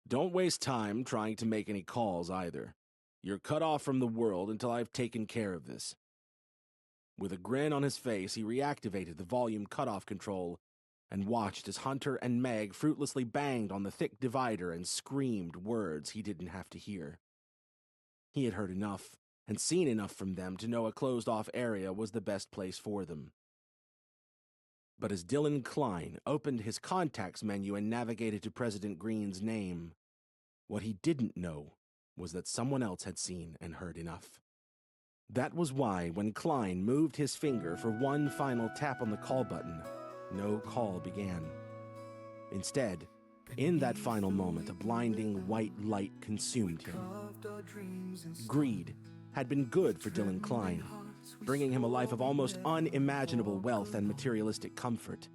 "Don't waste time trying to make any calls either. You're cut off from the world until I've taken care of this." With a grin on his face, he reactivated the volume cutoff control and watched as Hunter and Meg fruitlessly banged on the thick divider and screamed words he didn't have to hear. He had heard enough and seen enough from them to know a closed-off area was the best place for them. But as Dylan Klein opened his contacts menu and navigated to President Green's name, what he didn't know was that someone else had seen and heard enough. That was why, when Klein moved his finger for one final tap on the call button, no call began. Instead, in that final moment, a blinding white light consumed him. Greed had been good for Dylan Klein, bringing him a life of almost unimaginable wealth and materialistic comfort.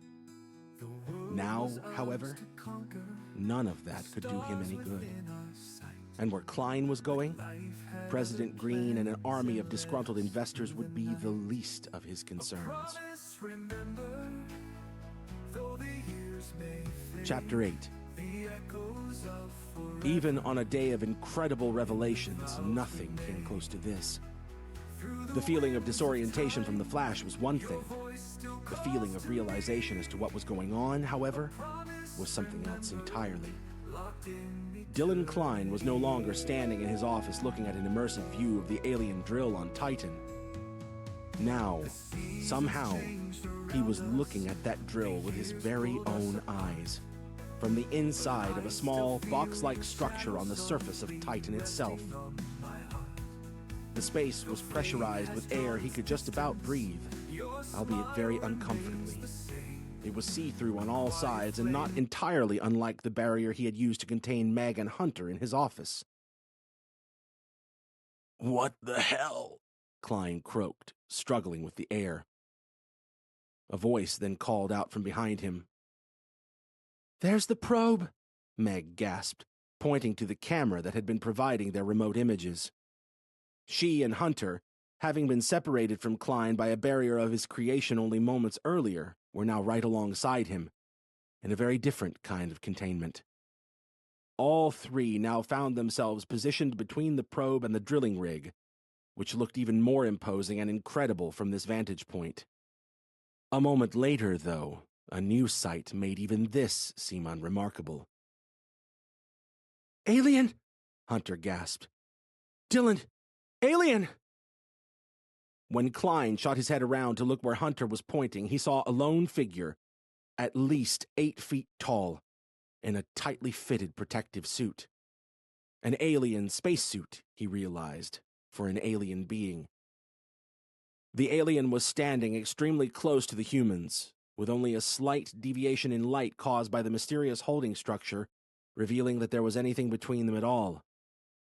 Now, however, none of that could do him any good. And where Klein was going, President Green and an army of disgruntled investors would be the least of his concerns. Chapter 8. Even on a day of incredible revelations, nothing came close to this. The feeling of disorientation from the flash was one thing. The feeling of realization as to what was going on, however, was something else entirely. Dylan Klein was no longer standing in his office looking at an immersive view of the alien drill on Titan. Now, somehow, he was looking at that drill with his very own eyes, from the inside of a small, box-like structure on the surface of Titan itself. The space was pressurized with air he could just about breathe, albeit very uncomfortably. It was see-through on all sides and not entirely unlike the barrier he had used to contain Meg and Hunter in his office. "What the hell?" Klein croaked, struggling with the air. A voice then called out from behind him. "There's the probe," Meg gasped, pointing to the camera that had been providing their remote images. She and Hunter, having been separated from Klein by a barrier of his creation only moments earlier, were now right alongside him, in a very different kind of containment. All three now found themselves positioned between the probe and the drilling rig, which looked even more imposing and incredible from this vantage point. A moment later, though, a new sight made even this seem unremarkable. "Alien!" Hunter gasped. "Dylan! Alien!" When Klein shot his head around to look where Hunter was pointing, he saw a lone figure, at least 8 feet tall, in a tightly fitted protective suit. An alien spacesuit, he realized, for an alien being. The alien was standing extremely close to the humans, with only a slight deviation in light caused by the mysterious holding structure, revealing that there was anything between them at all.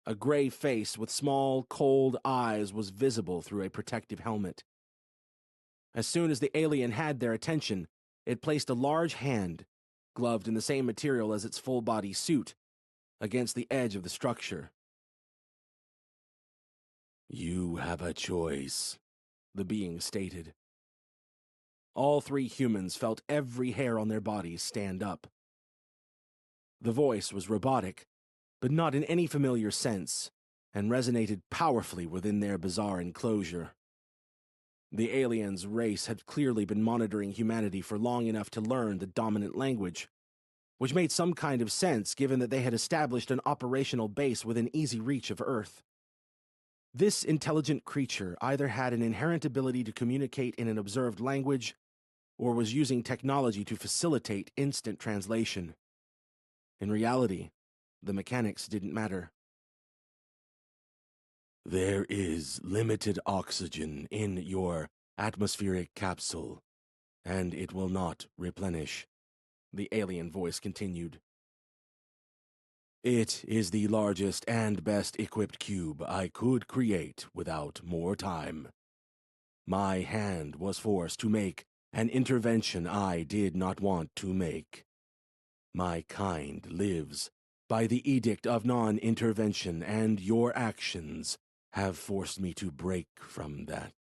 A gray face with small, cold eyes was visible through a protective helmet. As soon as the alien had their attention, it placed a large hand, gloved in the same material as its full-body suit, against the edge of the structure. "You have a choice," the being stated. All three humans felt every hair on their bodies stand up. The voice was robotic, but not in any familiar sense, and resonated powerfully within their bizarre enclosure. The aliens' race had clearly been monitoring humanity for long enough to learn the dominant language, which made some kind of sense given that they had established an operational base within easy reach of Earth. This intelligent creature either had an inherent ability to communicate in an observed language, or was using technology to facilitate instant translation. In reality, the mechanics didn't matter. "There is limited oxygen in your atmospheric capsule, and it will not replenish," the alien voice continued. It is the largest and best equipped cube I could create without more time. My hand was forced to make an intervention I did not want to make. My kind lives by the edict of non-intervention, and your actions have forced me to break from that.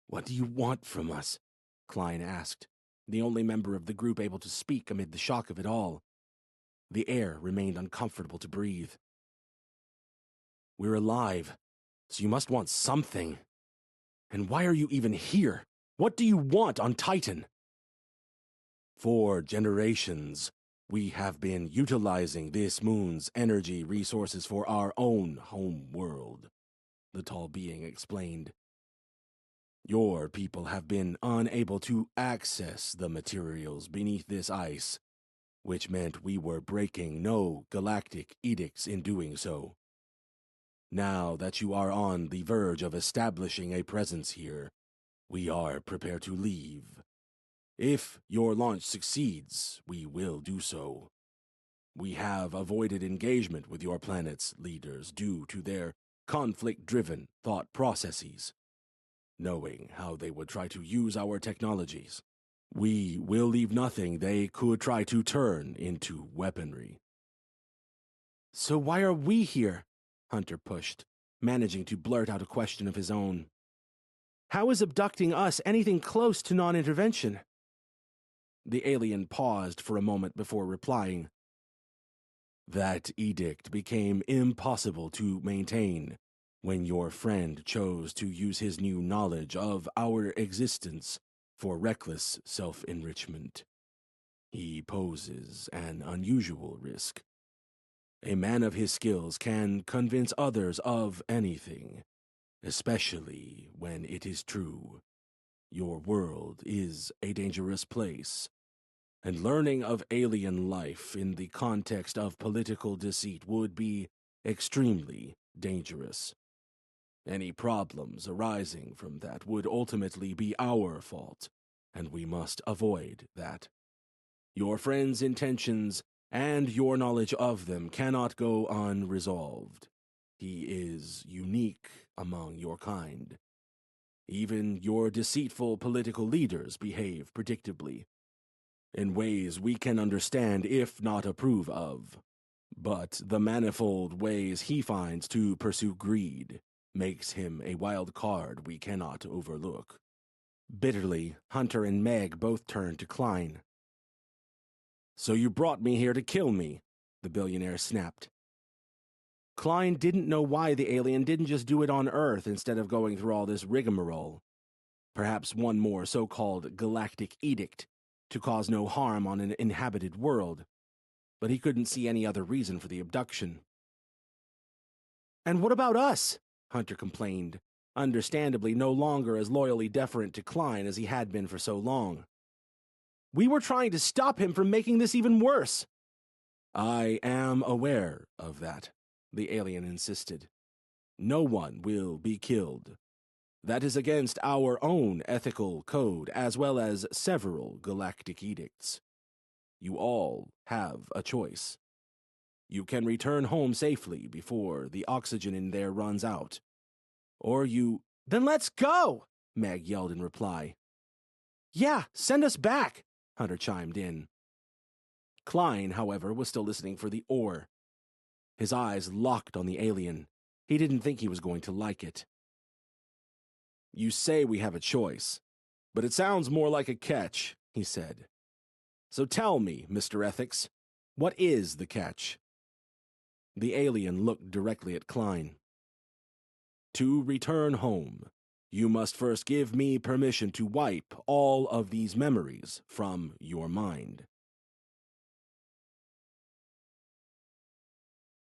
What do you want from us? Klein asked, the only member of the group able to speak amid the shock of it all. The air remained uncomfortable to breathe. We're alive, so you must want something. And why are you even here? What do you want on Titan? For generations, we have been utilizing this moon's energy resources for our own home world, the tall being explained. Your people have been unable to access the materials beneath this ice, which meant we were breaking no galactic edicts in doing so. Now that you are on the verge of establishing a presence here, we are prepared to leave. If your launch succeeds, we will do so. We have avoided engagement with your planet's leaders due to their conflict-driven thought processes, knowing how they would try to use our technologies. We will leave nothing they could try to turn into weaponry. So why are we here? Hunter pushed, managing to blurt out a question of his own. How is abducting us anything close to non-intervention? The alien paused for a moment before replying. That edict became impossible to maintain when your friend chose to use his new knowledge of our existence for reckless self-enrichment. He poses an unusual risk. A man of his skills can convince others of anything, especially when it is true. Your world is a dangerous place, and learning of alien life in the context of political deceit would be extremely dangerous. Any problems arising from that would ultimately be our fault, and we must avoid that. Your friend's intentions and your knowledge of them cannot go unresolved. He is unique among your kind. Even your deceitful political leaders behave predictably, in ways we can understand if not approve of. But the manifold ways he finds to pursue greed makes him a wild card we cannot overlook. Bitterly, Hunter and Meg both turned to Klein. So you brought me here to kill me, the billionaire snapped. Klein didn't know why the alien didn't just do it on Earth instead of going through all this rigmarole. Perhaps one more so-called galactic edict to cause no harm on an inhabited world, but he couldn't see any other reason for the abduction. And what about us? Hunter complained, understandably no longer as loyally deferent to Klein as he had been for so long. We were trying to stop him from making this even worse. I am aware of that, the alien insisted. No one will be killed. That is against our own ethical code as well as several galactic edicts. You all have a choice. You can return home safely before the oxygen in there runs out. Or you... Then let's go! Meg yelled in reply. Yeah, send us back! Hunter chimed in. Klein, however, was still listening for the or. His eyes locked on the alien. He didn't think he was going to like it. You say we have a choice, but it sounds more like a catch, he said. So tell me, Mr. Ethics, what is the catch? The alien looked directly at Klein. To return home, you must first give me permission to wipe all of these memories from your mind.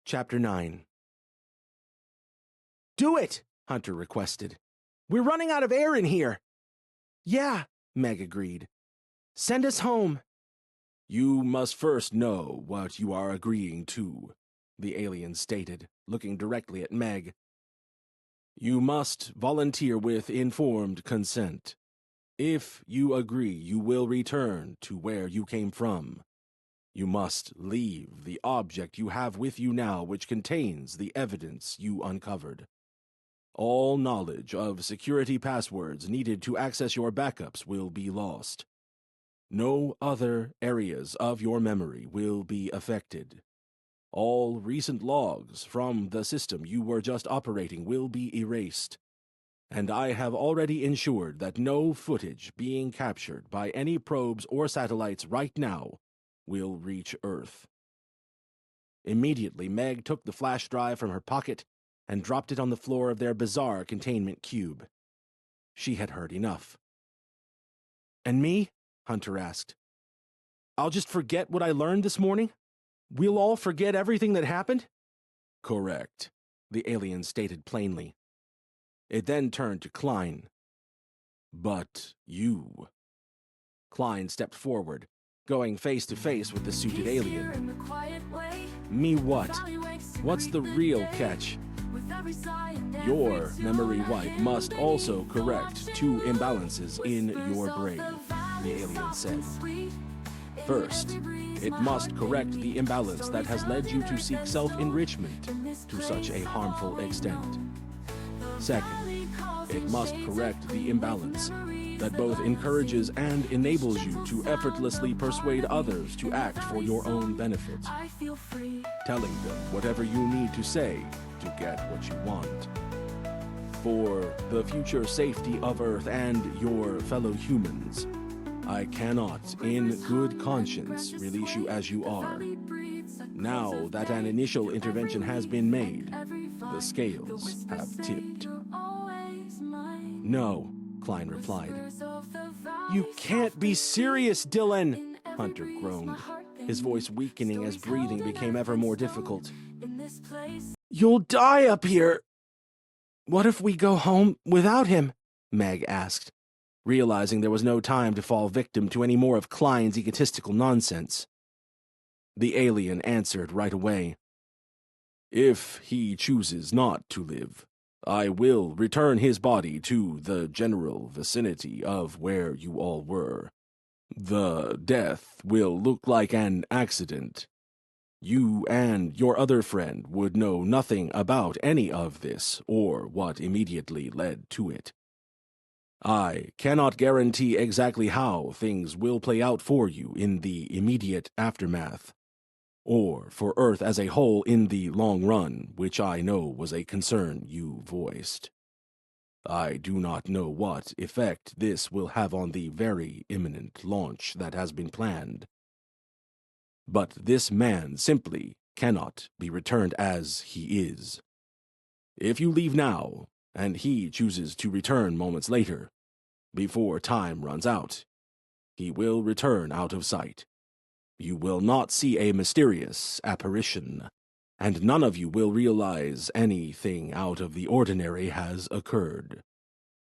Chapter 9. Do it, Hunter requested. We're running out of air in here. Yeah, Meg agreed. Send us home. You must first know what you are agreeing to, the alien stated, looking directly at Meg. You must volunteer with informed consent. If you agree, you will return to where you came from. You must leave the object you have with you now, which contains the evidence you uncovered. All knowledge of security passwords needed to access your backups will be lost. No other areas of your memory will be affected. All recent logs from the system you were just operating will be erased. And I have already ensured that no footage being captured by any probes or satellites right now will reach Earth. Immediately, Meg took the flash drive from her pocket and dropped it on the floor of their bizarre containment cube. She had heard enough. "And me?" Hunter asked. "I'll just forget what I learned this morning? We'll all forget everything that happened?" "Correct," the alien stated plainly. It then turned to Klein. "But you..." Klein stepped forward, going face to face with the suited alien. "Me what? What's the real catch?" "Your memory wipe must also correct two imbalances in your brain," the alien said. "First, it must correct the imbalance that has led you to seek self-enrichment to such a harmful extent. Second, it must correct the imbalance that both encourages and enables you to effortlessly persuade others to act for your own benefit, telling them whatever you need to say to get what you want. For the future safety of Earth and your fellow humans, I cannot, in good conscience, release you as you are. Now that an initial intervention has been made, the scales have tipped." "No," Klein replied. "You can't be serious, Dylan," Hunter groaned, his voice weakening as breathing became ever more difficult. "You'll die up here." "What if we go home without him?" Meg asked, realizing there was no time to fall victim to any more of Klein's egotistical nonsense. The alien answered right away. "If he chooses not to live, I will return his body to the general vicinity of where you all were. The death will look like an accident. You and your other friend would know nothing about any of this or what immediately led to it. I cannot guarantee exactly how things will play out for you in the immediate aftermath, or for Earth as a whole in the long run, which I know was a concern you voiced. I do not know what effect this will have on the very imminent launch that has been planned. But this man simply cannot be returned as he is. If you leave now, and he chooses to return moments later, before time runs out, he will return out of sight. You will not see a mysterious apparition, and none of you will realize anything out of the ordinary has occurred.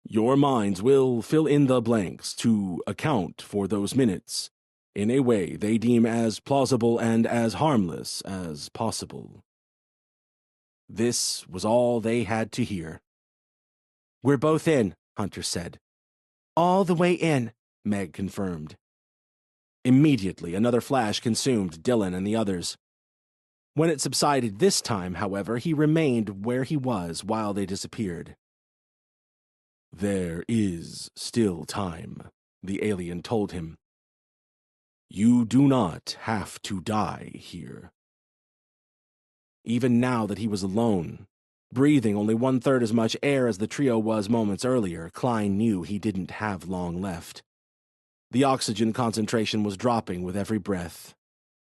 Your minds will fill in the blanks to account for those minutes in a way they deem as plausible and as harmless as possible." This was all they had to hear. "We're both in," Hunter said. "All the way in," Meg confirmed. Immediately, another flash consumed Dylan and the others. When it subsided this time, however, he remained where he was while they disappeared. "There is still time," the alien told him. "You do not have to die here." Even now that he was alone, breathing only 1/3 as much air as the trio was moments earlier, Klein knew he didn't have long left. The oxygen concentration was dropping with every breath,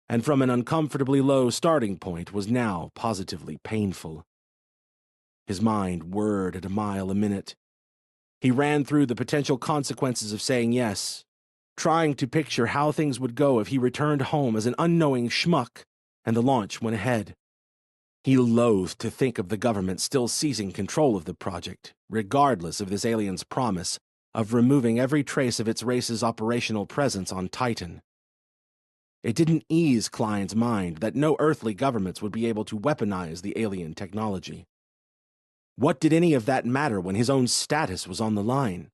and from an uncomfortably low starting point was now positively painful. His mind whirred at a mile a minute. He ran through the potential consequences of saying yes, trying to picture how things would go if he returned home as an unknowing schmuck and the launch went ahead. He loathed to think of the government still seizing control of the project, regardless of this alien's promise of removing every trace of its race's operational presence on Titan. It didn't ease Klein's mind that no earthly governments would be able to weaponize the alien technology. What did any of that matter when his own status was on the line?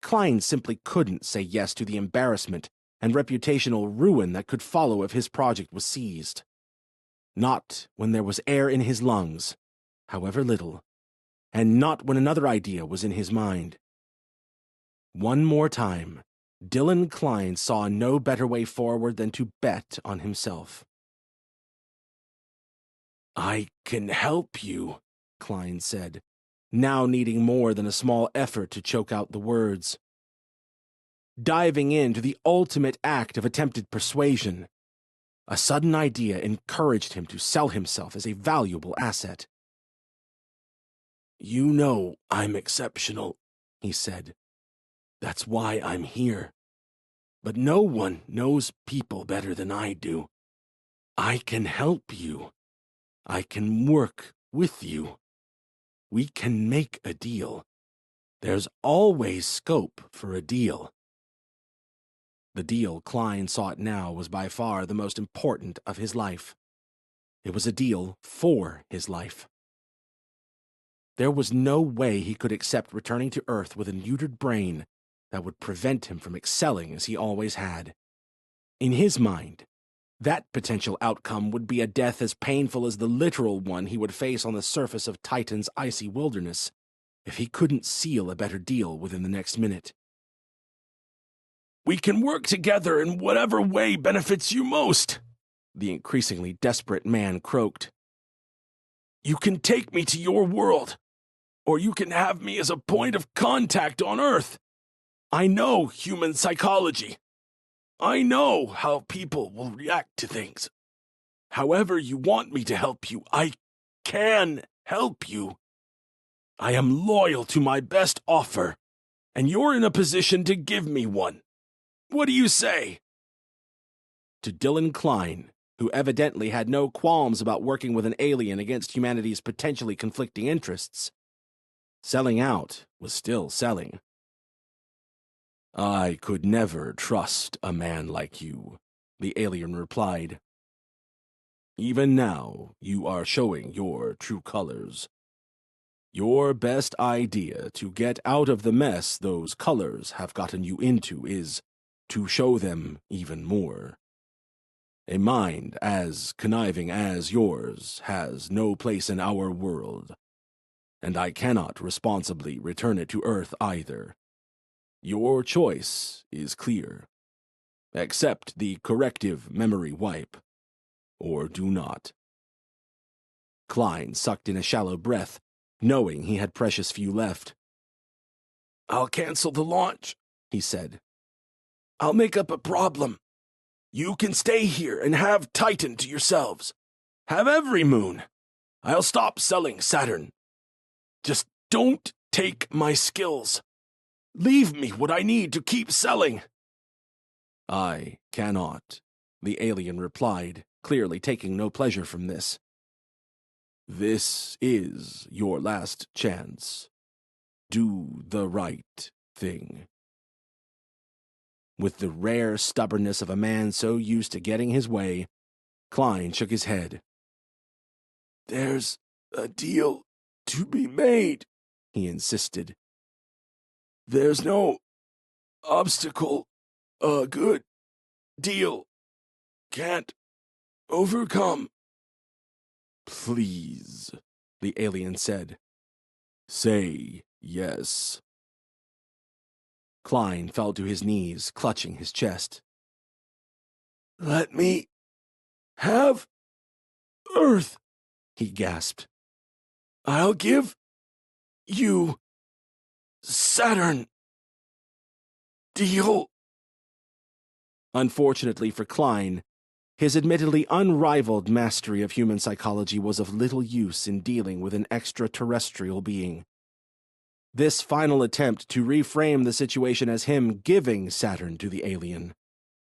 Klein simply couldn't say yes to the embarrassment and reputational ruin that could follow if his project was seized. Not when there was air in his lungs, however little, and not when another idea was in his mind. One more time, Dylan Klein saw no better way forward than to bet on himself. "I can help you," Klein said, now needing more than a small effort to choke out the words. Diving into the ultimate act of attempted persuasion, a sudden idea encouraged him to sell himself as a valuable asset. "You know I'm exceptional," he said. "That's why I'm here. But no one knows people better than I do. I can help you. I can work with you. We can make a deal. There's always scope for a deal." The deal Klein sought now was by far the most important of his life. It was a deal for his life. There was no way he could accept returning to Earth with a neutered brain that would prevent him from excelling as he always had. In his mind, that potential outcome would be a death as painful as the literal one he would face on the surface of Titan's icy wilderness if he couldn't seal a better deal within the next minute. "We can work together in whatever way benefits you most," the increasingly desperate man croaked. "You can take me to your world, or you can have me as a point of contact on Earth. I know human psychology. I know how people will react to things. However you want me to help you, I can help you. I am loyal to my best offer, and you're in a position to give me one. What do you say?" To Dylan Klein, who evidently had no qualms about working with an alien against humanity's potentially conflicting interests, selling out was still selling. "I could never trust a man like you," the alien replied. "Even now, you are showing your true colors. Your best idea to get out of the mess those colors have gotten you into is to show them even more. A mind as conniving as yours has no place in our world, and I cannot responsibly return it to Earth either. Your choice is clear. Accept the corrective memory wipe, or do not." Klein sucked in a shallow breath, knowing he had precious few left. "I'll cancel the launch," he said. "I'll make up a problem. You can stay here and have Titan to yourselves. Have every moon. I'll stop selling Saturn. Just don't take my skills. Leave me what I need to keep selling." "I cannot," the alien replied, clearly taking no pleasure from this. "This is your last chance. Do the right thing." With the rare stubbornness of a man so used to getting his way, Klein shook his head. "There's a deal to be made," he insisted. "There's no obstacle a good deal can't overcome." "Please," the alien said. "Say yes." Klein fell to his knees, clutching his chest. "Let me have Earth," he gasped. "I'll give you Saturn. Deal?" Unfortunately for Klein, his admittedly unrivaled mastery of human psychology was of little use in dealing with an extraterrestrial being. This final attempt to reframe the situation as him giving Saturn to the alien,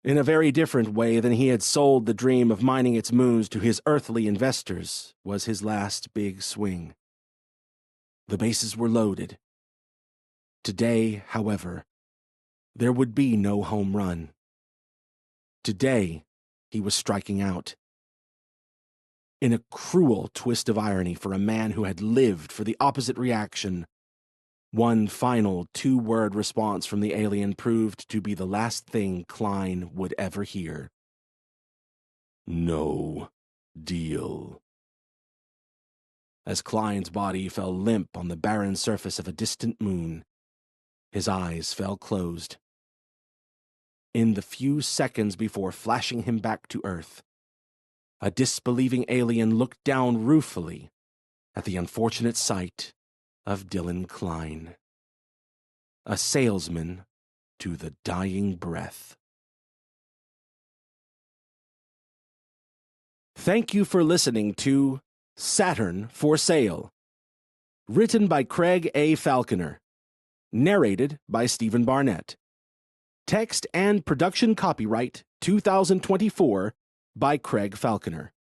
in a very different way than he had sold the dream of mining its moons to his earthly investors, was his last big swing. The bases were loaded. Today, however, there would be no home run. Today, he was striking out. In a cruel twist of irony for a man who had lived for the opposite reaction, One final two-word response from the alien proved to be the last thing Klein would ever hear. No deal. As Klein's body fell limp on the barren surface of a distant moon, his eyes fell closed. In the few seconds before flashing him back to Earth, a disbelieving alien looked down ruefully at the unfortunate sight of Dylan Klein, a salesman to the dying breath. Thank you for listening to Saturn for Sale, written by Craig A. Falconer, narrated by Stephen Barnett. Text and production copyright 2024 by Craig Falconer.